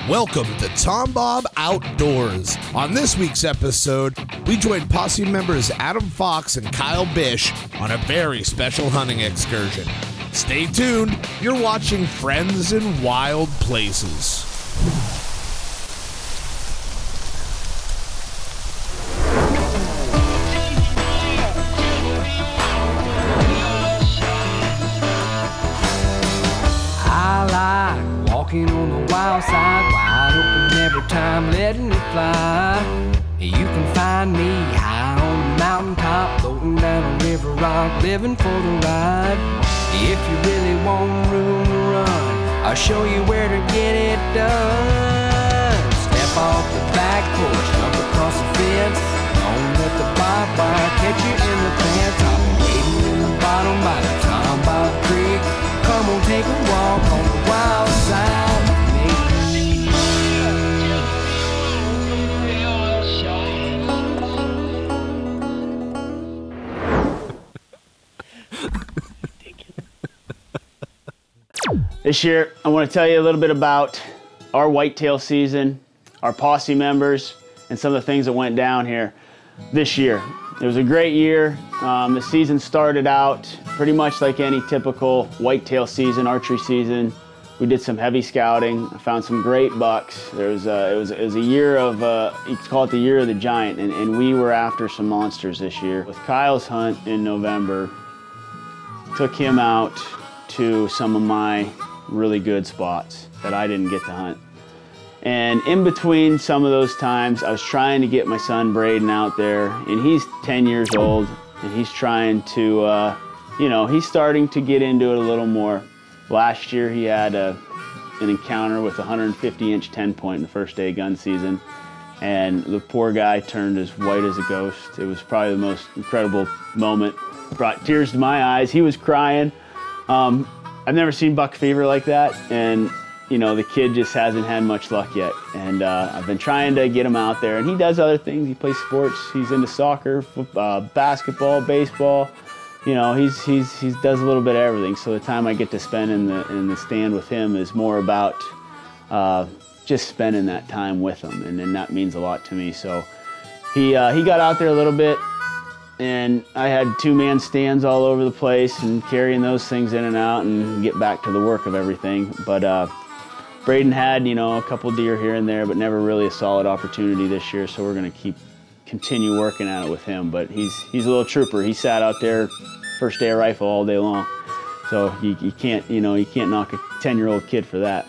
Welcome to TomBob Outdoors. On this week's episode, we joined Posse members Adam Fox and Kyle Bish on a very special hunting excursion. Stay tuned, you're watching Friends in Wild Places. I like walking on the wild side, wide open every time, letting it fly. You can find me high on the mountaintop, floating down a river rock, living for the ride. If you really want room to run, I'll show you where to get it done. Step off the back porch, jump across the fence, don't let the barbed wire catch you in the pants. I'll be waiting in the bottom by the TomBob Creek. Come on, take a walk on the wild side with me. This year, I want to tell you a little bit about our whitetail season, our Posse members, and some of the things that went down here this year. It was a great year. The season started out pretty much like any typical whitetail season, archery season. We did some heavy scouting. I found some great bucks. It was a year of, you could call it the year of the giant, and we were after some monsters this year. With Kyle's hunt in November, took him out to some of my really good spots that I didn't get to hunt. And in between some of those times, I was trying to get my son Braden out there, and he's 10 years old, and he's trying to, he's starting to get into it a little more. Last year, he had an encounter with a 150-inch 10-point in the first day of gun season, and the poor guy turned as white as a ghost. It was probably the most incredible moment. Brought tears to my eyes. He was crying. I've never seen buck fever like that, and the kid just hasn't had much luck yet. And I've been trying to get him out there, and he does other things. He plays sports. He's into soccer, basketball, baseball. He does a little bit of everything. So the time I get to spend in the stand with him is more about just spending that time with him, and that means a lot to me. So he got out there a little bit, and I had two-man stands all over the place and carrying those things in and out and get back to the work of everything. But Braden had, a couple deer here and there, but never really a solid opportunity this year, so we're going to continue working at it with him. But he's a little trooper. He sat out there first day of rifle all day long, so you can't knock a 10-year-old kid for that.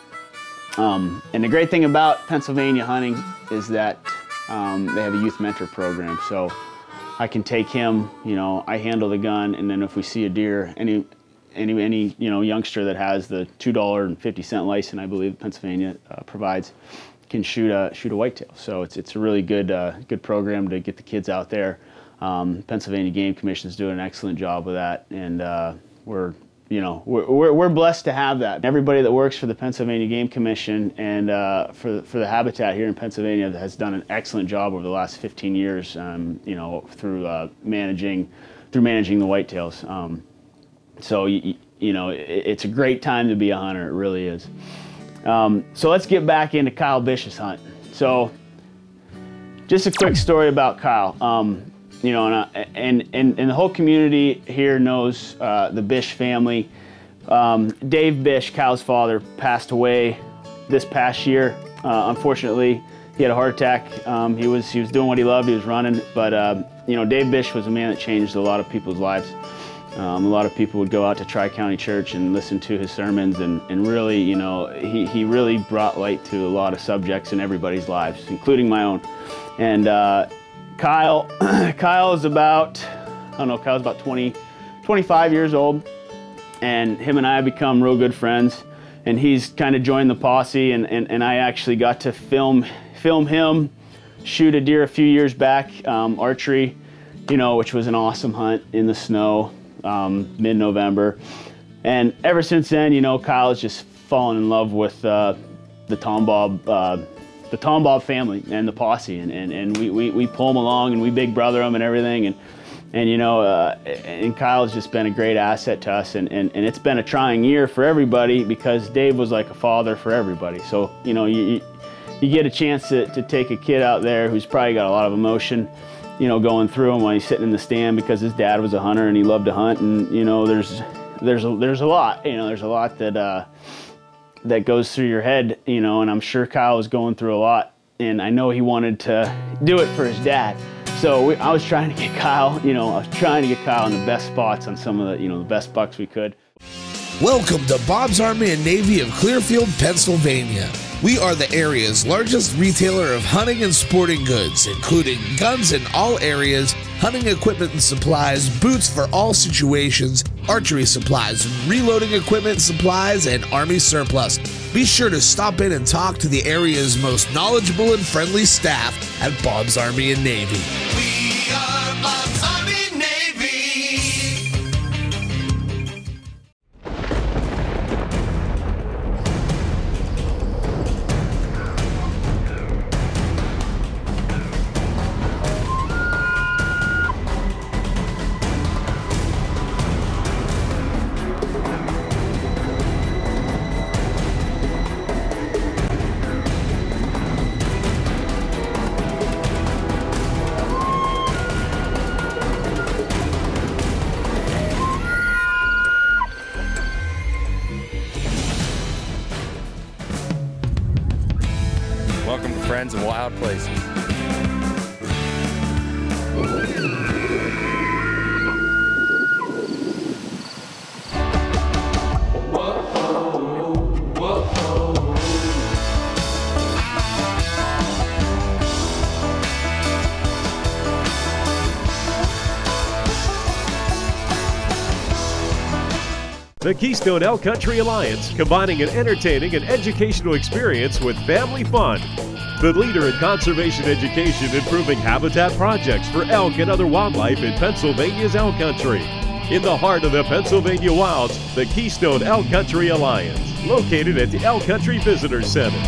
And the great thing about Pennsylvania hunting is that they have a youth mentor program, so I can take him, I handle the gun, and then if we see a deer, any youngster that has the $2.50 license, I believe Pennsylvania provides, can shoot a whitetail. So it's a really good program to get the kids out there. Pennsylvania Game Commission is doing an excellent job with that, and we're blessed to have that. Everybody that works for the Pennsylvania Game Commission and for the habitat here in Pennsylvania has done an excellent job over the last 15 years. Through managing the whitetails. So it's a great time to be a hunter. It really is. So let's get back into Kyle Bish's hunt. So just a quick story about Kyle. And the whole community here knows the Bish family. Dave Bish, Kyle's father, passed away this past year. Unfortunately, he had a heart attack. He was doing what he loved. He was running, but Dave Bish was a man that changed a lot of people's lives. A lot of people would go out to Tri-County Church and listen to his sermons, and really, he really brought light to a lot of subjects in everybody's lives, including my own. And Kyle is about, Kyle's about 25 years old, and him and I have become real good friends, and he's kind of joined the Posse, and I actually got to film him shoot a deer a few years back, archery, which was an awesome hunt in the snow, mid-November. And ever since then, Kyle has just fallen in love with the TomBob family and the Posse, and we pull him along, and we big brother him and everything. And And, you know, and Kyle's just been a great asset to us, and it's been a trying year for everybody because Dave was like a father for everybody. So, you know, you get a chance to take a kid out there who's probably got a lot of emotion, you know, going through him while he's sitting in the stand because his dad was a hunter and he loved to hunt. And, you know, there's a lot, you know, there's a lot that goes through your head, you know, and I'm sure Kyle was going through a lot, and I know he wanted to do it for his dad. So I was trying to get Kyle, you know, in the best spots on some of the, you know, the best bucks we could. Welcome to Bob's Army and Navy of Clearfield, Pennsylvania. We are the area's largest retailer of hunting and sporting goods, including guns in all areas, hunting equipment and supplies, boots for all situations, archery supplies, reloading equipment supplies, and Army surplus. Be sure to stop in and talk to the area's most knowledgeable and friendly staff at Bob's Army and Navy. We are Bob's Army Navy. Welcome to Friends in Wild Places. The Keystone Elk Country Alliance, combining an entertaining and educational experience with family fun. The leader in conservation education, improving habitat projects for elk and other wildlife in Pennsylvania's elk country. In the heart of the Pennsylvania wilds, the Keystone Elk Country Alliance, located at the Elk Country Visitor Center.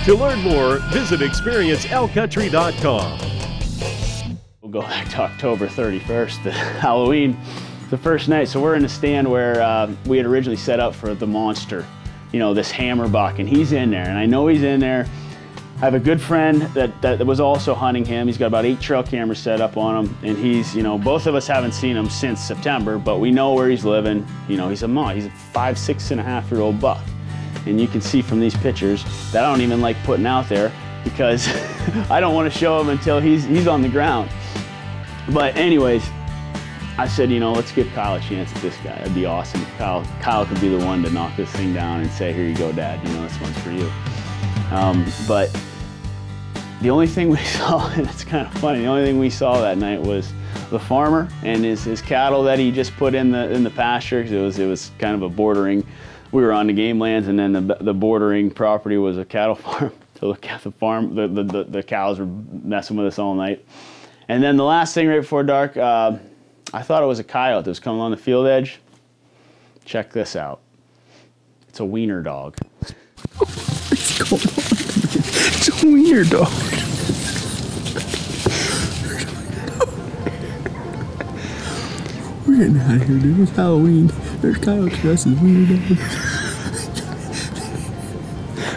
To learn more, visit experienceelkcountry.com. We'll go back to October 31st, Halloween, the first night. So we're in a stand where we had originally set up for the monster, you know, this hammer buck, and he's in there, and I know he's in there. I have a good friend that was also hunting him. He's got about 8 trail cameras set up on him, and he's, you know, both of us haven't seen him since September, but we know where he's living. You know, he's a 6.5-year-old buck, and you can see from these pictures that I don't even like putting out there because I don't want to show him until he's on the ground. But anyways, I said, you know, let's give Kyle a chance at this guy. That'd be awesome if Kyle could be the one to knock this thing down and say, here you go, Dad, you know, this one's for you. But the only thing we saw, and it's kind of funny, the only thing we saw that night was the farmer and his cattle that he just put in the pasture. It was kind of a bordering, we were on the game lands, and then the bordering property was a cattle farm. So the cows were messing with us all night. And then the last thing right before dark, I thought it was a coyote that was coming along the field edge. Check this out. It's a wiener dog. What's going on? It's a wiener dog. We're getting out of here, dude. It's Halloween. There's coyotes dressed as wiener dogs.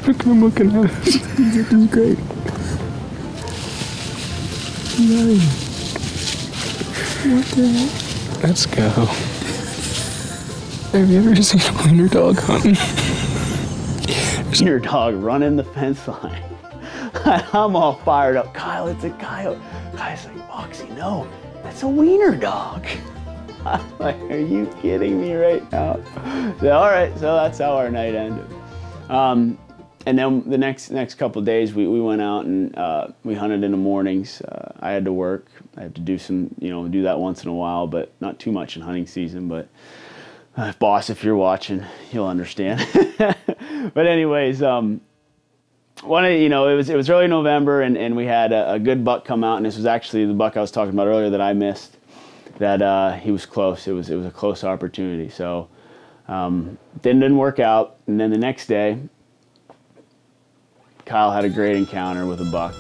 Look at him looking at us. This is great. Nice. What the heck? Let's go. Have you ever seen a wiener dog hunting? Wiener dog running the fence line. I'm all fired up. Kyle, it's a coyote. Kyle's like, Foxy, no, that's a wiener dog. I'm like, are you kidding me right now? So, all right, so that's how our night ended. And then the next couple of days, we went out and we hunted in the mornings. I had to work. I have to do do that once in a while, but not too much in hunting season. But boss, if you're watching, you'll understand. But anyways, it was early November, and we had a good buck come out, and this was actually the buck I was talking about earlier that I missed. That he was close. It was a close opportunity. So didn't work out, and then the next day. Kyle had a great encounter with a buck.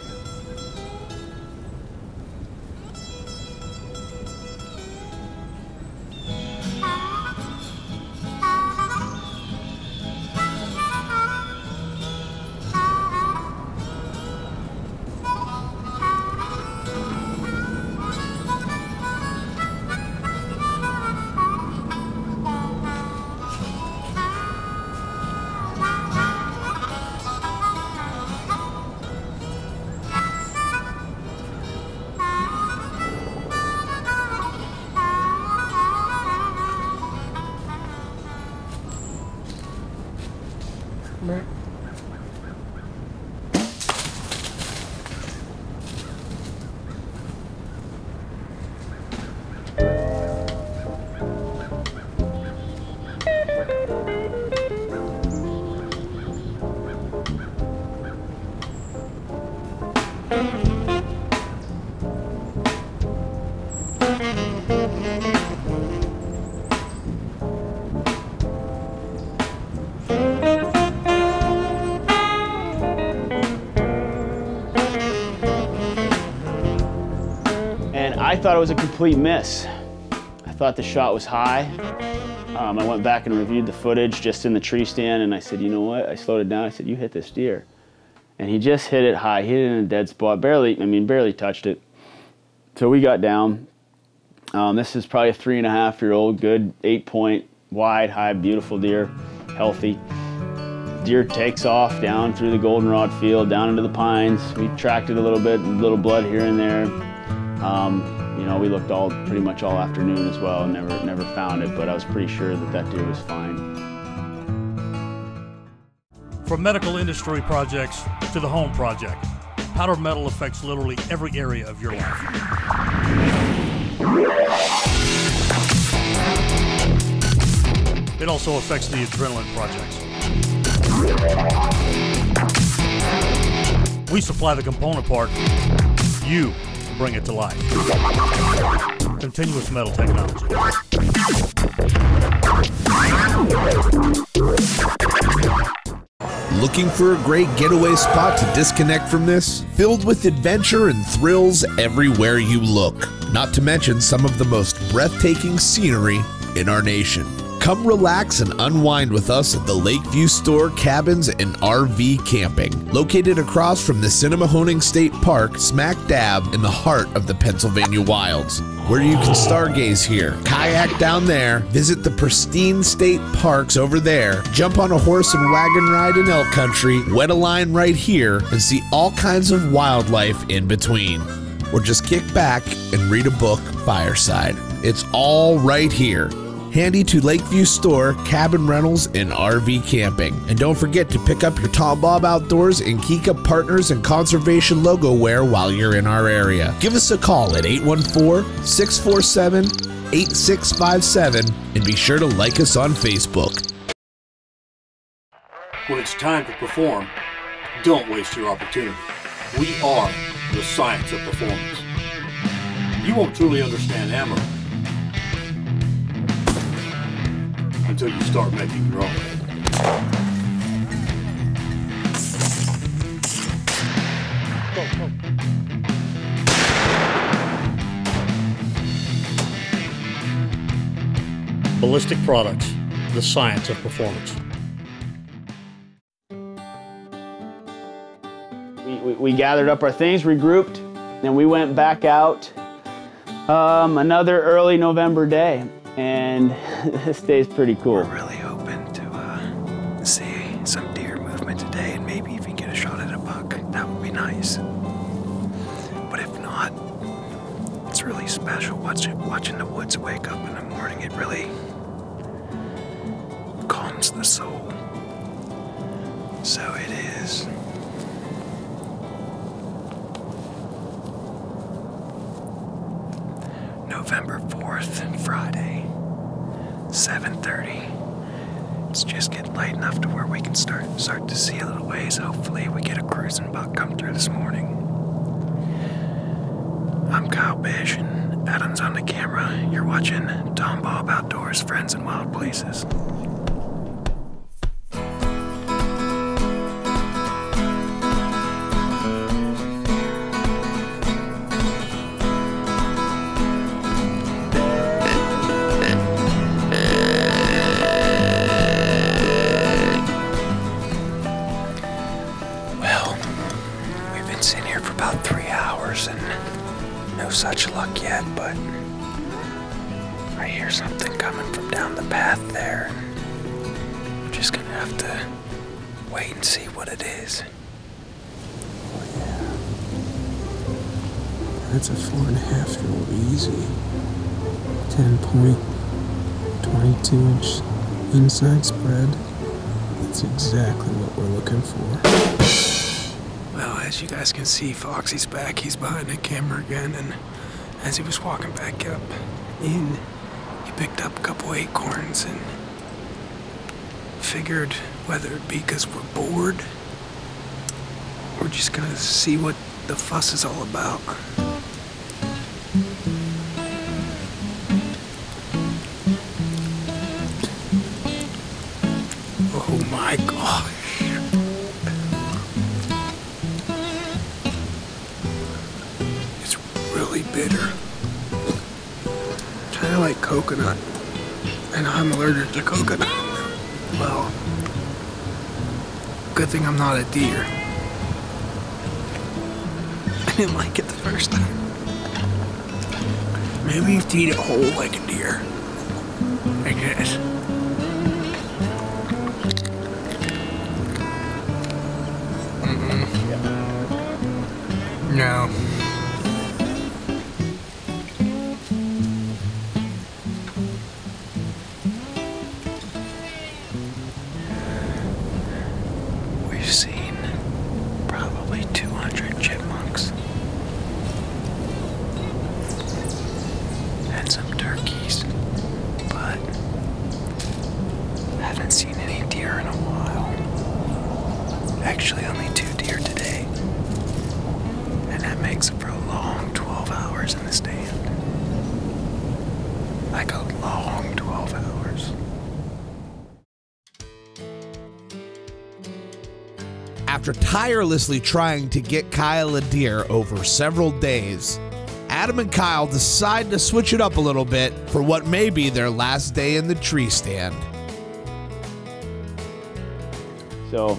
I thought it was a complete miss. I thought the shot was high. I went back and reviewed the footage just in the tree stand, and I said, you know what? I slowed it down. I said, you hit this deer. And he just hit it high. He hit it in a dead spot. Barely touched it. So we got down. This is probably a 3.5-year-old, good 8-point, wide, high, beautiful deer, healthy. Deer takes off down through the goldenrod field, down into the pines. We tracked it a little bit, a little blood here and there. You know, we looked pretty much all afternoon as well, and never found it, but I was pretty sure that deer was fine. From medical industry projects to the home project, powdered metal affects literally every area of your life. It also affects the adrenaline projects. We supply the component part. You bring it to life. Continuous metal technology. Looking for a great getaway spot to disconnect from this? Filled with adventure and thrills everywhere you look. Not to mention some of the most breathtaking scenery in our nation. Come relax and unwind with us at the Lakeview Store Cabins and RV Camping, located across from the Cinnamahoning State Park, smack dab in the heart of the Pennsylvania wilds, where you can stargaze here, kayak down there, visit the pristine state parks over there, jump on a horse and wagon ride in elk country, wet a line right here, and see all kinds of wildlife in between. Or just kick back and read a book fireside. It's all right here. Handy to Lakeview Store, Cabin Rentals, and RV Camping. And don't forget to pick up your TomBob Outdoors and Kika Partners and Conservation logo wear while you're in our area. Give us a call at 814-647-8657 and be sure to like us on Facebook. When it's time to perform, don't waste your opportunity. We are the science of performance. You won't truly understand ammo until you start making your own. Ballistic Products, the science of performance. We gathered up our things, regrouped, and we went back out another early November day. And this day's pretty cool. We're really hoping to see some deer movement today and maybe even get a shot at a buck. That would be nice. But if not, it's really special watching the woods wake up in the morning. It really calms the soul. So it is. November 4th, Friday, 7:30. It's just getting late enough to where we can start to see a little ways. Hopefully we get a cruising buck come through this morning. I'm Kyle Bish, and Adam's on the camera. You're watching TomBob Outdoors, Friends in Wild Places. path there. I'm just gonna have to wait and see what it is. Oh, yeah. That's a 4.5-year-old easy. 10-point, 22-inch inside spread. That's exactly what we're looking for. Well, as you guys can see, Foxy's back. He's behind the camera again, and as he was walking back up in, he picked up a couple acorns and figured whether it be because we're bored, we're just gonna see what the fuss is all about. Oh my gosh. It's really bitter. Kind of like coconut. And I'm allergic to coconut. Well, good thing I'm not a deer. I didn't like it the first time. Maybe you have to eat it whole like a deer. Like this. No. We've seen probably 200 chipmunks and some turkeys, but haven't seen any deer in a while. Actually, only 2 deer today. And that makes for a long 12 hours in the stand. Like a long 12 hours. After tirelessly trying to get Kyle a deer over several days, Adam and Kyle decide to switch it up a little bit for what may be their last day in the tree stand. So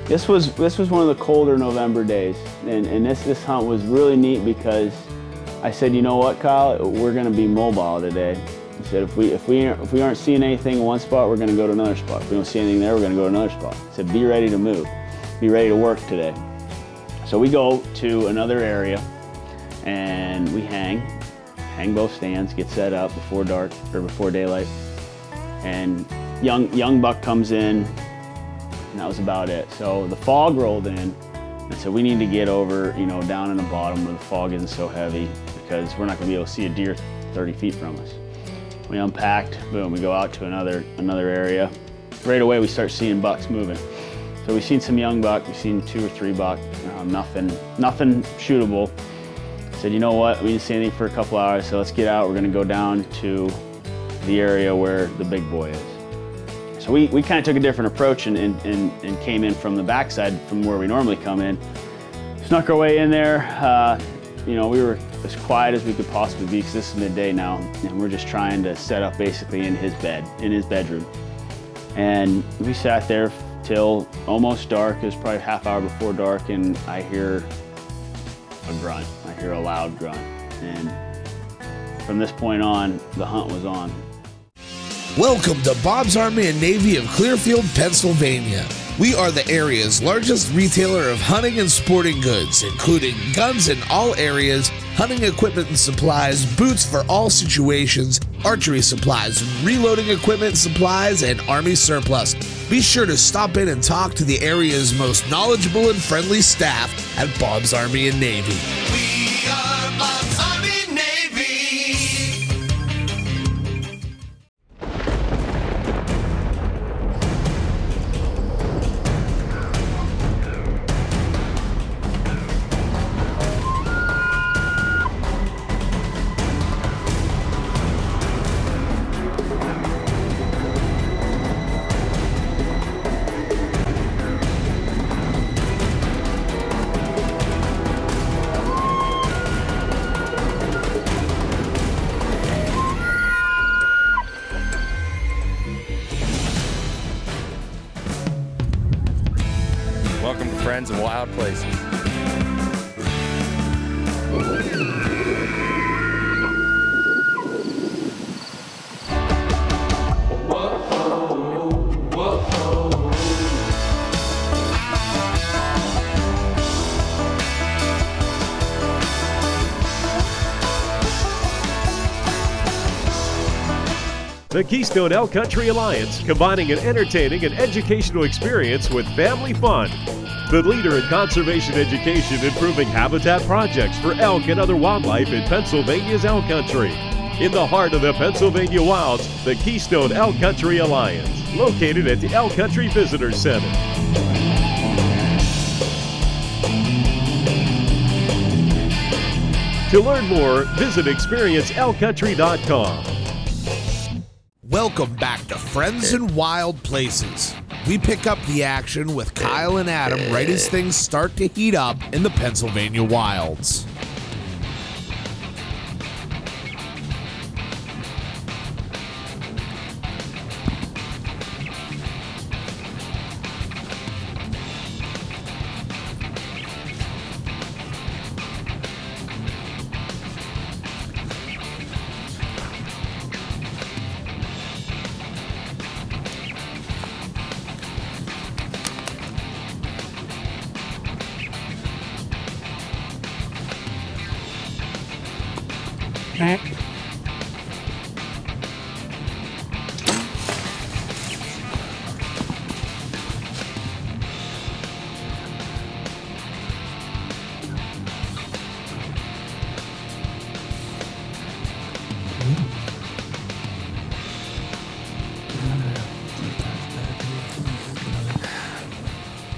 this was one of the colder November days, and this hunt was really neat because I said, you know what, Kyle, we're going to be mobile today. I said, if we aren't seeing anything in one spot, we're going to go to another spot. If we don't see anything there, we're going to go to another spot. I said, be ready to move, be ready to work today. So we go to another area, and we hang both stands, get set up before dark or before daylight, and young buck comes in. And that was about it. So the fog rolled in, and so we need to get over, you know, down in the bottom where the fog isn't so heavy, because we're not going to be able to see a deer 30 feet from us. We unpacked, boom, we go out to another area. Right away we start seeing bucks moving. So we've seen some young buck, we've seen 2 or 3 buck, nothing shootable. Said, you know what, we didn't see anything for a couple hours, so let's get out. We're going to go down to the area where the big boy is. So we kind of took a different approach and came in from the backside from where we normally come in. Snuck our way in there. You know, we were as quiet as we could possibly be because this is midday now, and we're just trying to set up basically in his bed, in his bedroom. And we sat there till almost dark. It was probably a half hour before dark, and I hear a grunt. I hear a loud grunt. And from this point on, the hunt was on. Welcome to Bob's Army and Navy of Clearfield, Pennsylvania. We are the area's largest retailer of hunting and sporting goods, including guns in all areas, hunting equipment and supplies, boots for all situations, archery supplies, reloading equipment and supplies, and Army surplus. Be sure to stop in and talk to the area's most knowledgeable and friendly staff at Bob's Army and Navy. We are Bob's Army Navy. Welcome to Friends in Wild Places. Whoa. The Keystone Elk Country Alliance, combining an entertaining and educational experience with family fun. The leader in conservation education, improving habitat projects for elk and other wildlife in Pennsylvania's elk country. In the heart of the Pennsylvania wilds, the Keystone Elk Country Alliance, located at the Elk Country Visitor Center. To learn more, visit experienceelkcountry.com. Welcome back to Friends in Wild Places. We pick up the action with Kyle and Adam right as things start to heat up in the Pennsylvania wilds.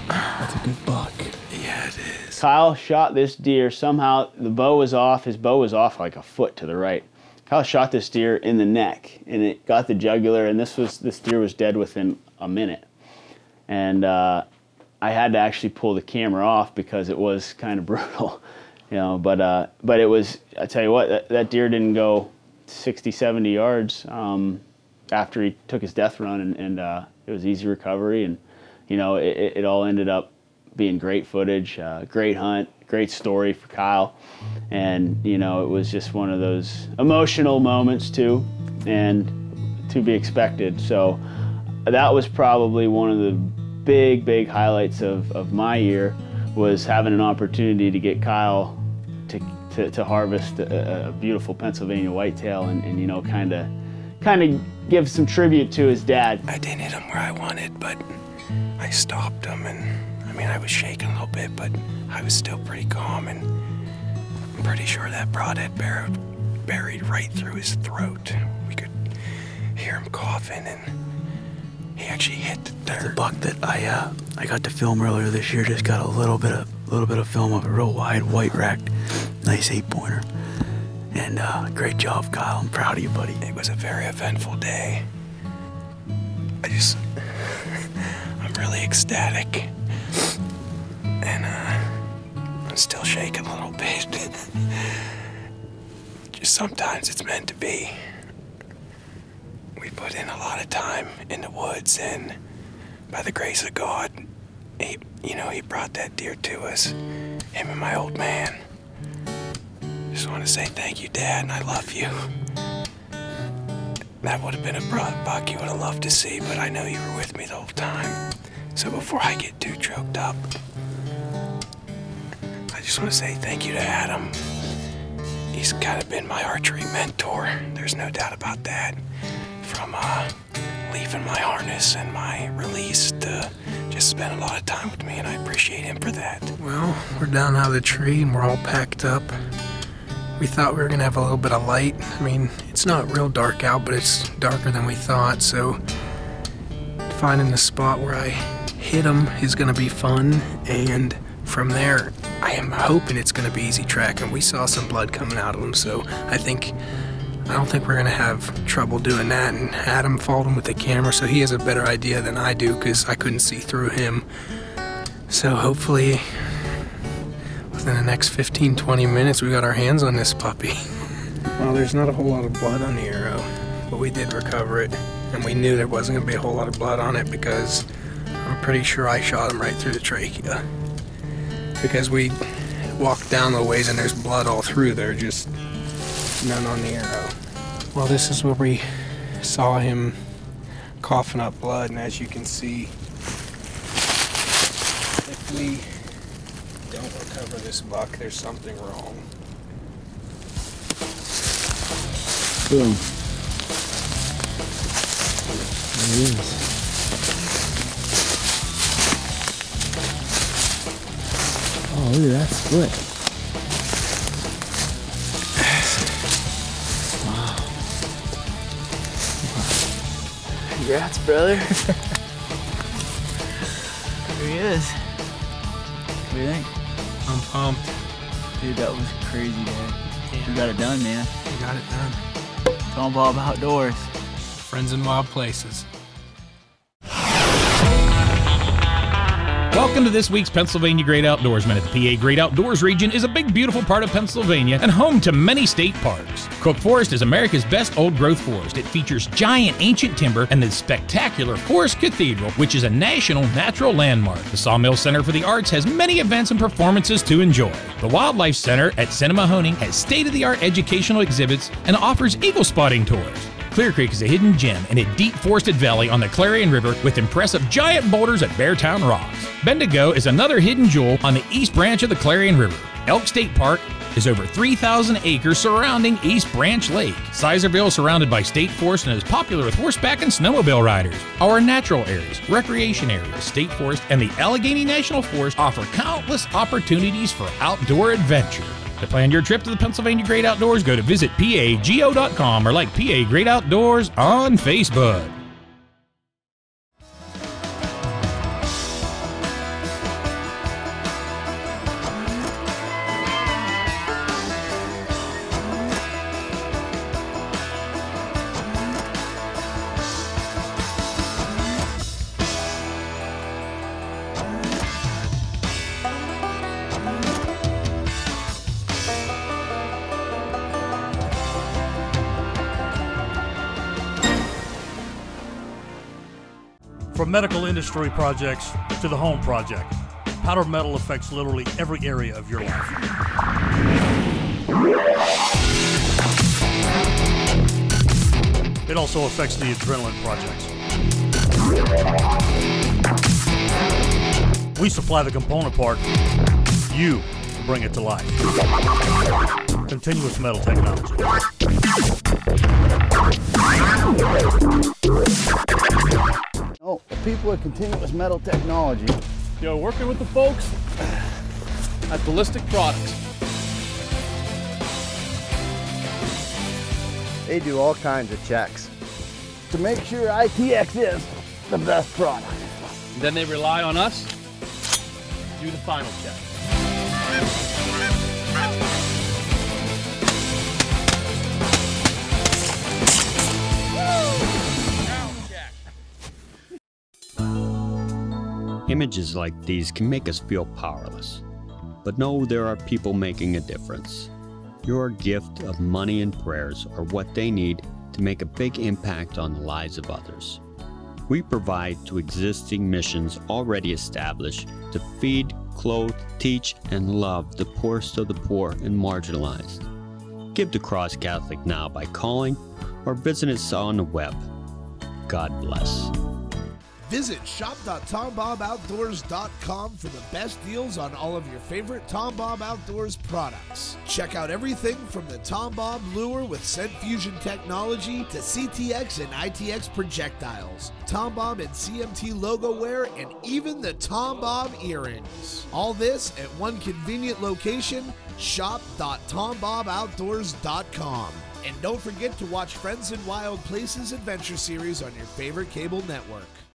That's a good buck. Yeah, it is. Kyle shot this deer. Somehow the bow was off. His bow was off like a foot to the right. Kyle shot this deer in the neck, and it got the jugular, and this deer was dead within a minute. And I had to actually pull the camera off because it was kind of brutal, you know. But it was, I tell you what, that deer didn't go 60, 70 yards after he took his death run, and it was easy recovery, and you know, it all ended up being great footage, great hunt, great story for Kyle. And, you know, it was just one of those emotional moments too, and to be expected. So that was probably one of the big highlights of my year, was having an opportunity to get Kyle to harvest a beautiful Pennsylvania whitetail, and you know, kind of give some tribute to his dad. I didn't hit him where I wanted, but I stopped him, and I mean, I was shaking a little bit, but I was still pretty calm, and I'm pretty sure that broadhead buried right through his throat. We could hear him coughing, and he actually hit the dirt. The buck that I got to film earlier this year just got a little bit of film of a real wide white racked, nice 8-pointer. And great job, Kyle. I'm proud of you, buddy. It was a very eventful day. I'm really ecstatic, and I'm still shaking a little bit. Just sometimes it's meant to be. We put in a lot of time in the woods, and by the grace of God, he brought that deer to us, him and my old man. Just want to say thank you, Dad, and I love you. That would have been a buck you would have loved to see, but I know you were with me the whole time. So before I get too choked up, I just want to say thank you to Adam. He's kind of been my archery mentor. There's no doubt about that. From leaving my harness and my release to just spend a lot of time with me, and I appreciate him for that. Well, we're down out of the tree and we're all packed up. We thought we were gonna have a little bit of light. I mean, it's not real dark out, but it's darker than we thought, so finding the spot where I hit him is gonna be fun, and from there, I am hoping it's gonna be easy tracking. We saw some blood coming out of him, so I don't think we're gonna have trouble doing that, and Adam followed him with the camera, so he has a better idea than I do, because I couldn't see through him. So hopefully, within the next 15-20 minutes, we got our hands on this puppy. Well, there's not a whole lot of blood on the arrow, but we did recover it, and we knew there wasn't gonna be a whole lot of blood on it because I'm pretty sure I shot him right through the trachea. Because we walked down the ways and there's blood all through there, just none on the arrow. Well, this is where we saw him coughing up blood, and as you can see, if we don't recover this buck, there's something wrong. Boom. It is. Oh, look at that split. Wow. Congrats, brother. There he is. What do you think? I'm pumped. Dude, that was crazy, Dad. You got it done, man. You got it done. TomBob Outdoors. Friends in wild places. Welcome to this week's Pennsylvania Great Outdoorsman. At the PA Great Outdoors region is a big, beautiful part of Pennsylvania and home to many state parks. Cook Forest is America's best old-growth forest. It features giant ancient timber and the spectacular Forest Cathedral, which is a national natural landmark. The Sawmill Center for the Arts has many events and performances to enjoy. The Wildlife Center at Cinemahoning has state-of-the-art educational exhibits and offers eagle spotting tours. Clear Creek is a hidden gem in a deep forested valley on the Clarion River with impressive giant boulders at Beartown Rocks. Bendigo is another hidden jewel on the east branch of the Clarion River. Elk State Park is over 3,000 acres surrounding East Branch Lake. Sizersville is surrounded by state forest and is popular with horseback and snowmobile riders. Our natural areas, recreation areas, state forest, and the Allegheny National Forest offer countless opportunities for outdoor adventure. To plan your trip to the Pennsylvania Great Outdoors, go to visit PAGO.com or like PA Great Outdoors on Facebook. From medical industry projects to the home project, powder metal affects literally every area of your life. It also affects the adrenaline projects. We supply the component part, you bring it to life. Continuous metal technology. Oh, the people at Continuous Metal Technology. Yo, working with the folks at Ballistic Products. They do all kinds of checks to make sure ITX is the best product. And then they rely on us to do the final check. Images like these can make us feel powerless, but know there are people making a difference. Your gift of money and prayers are what they need to make a big impact on the lives of others. We provide to existing missions already established to feed, clothe, teach, and love the poorest of the poor and marginalized. Give to Cross Catholic now by calling or visit us on the web. God bless. Visit shop.tomboboutdoors.com for the best deals on all of your favorite TomBob Outdoors products. Check out everything from the TomBob lure with scent fusion technology to CTX and ITX projectiles, TomBob and CMT logo wear, and even the TomBob earrings. All this at one convenient location, shop.tomboboutdoors.com. And don't forget to watch Friends in Wild Places Adventure Series on your favorite cable network.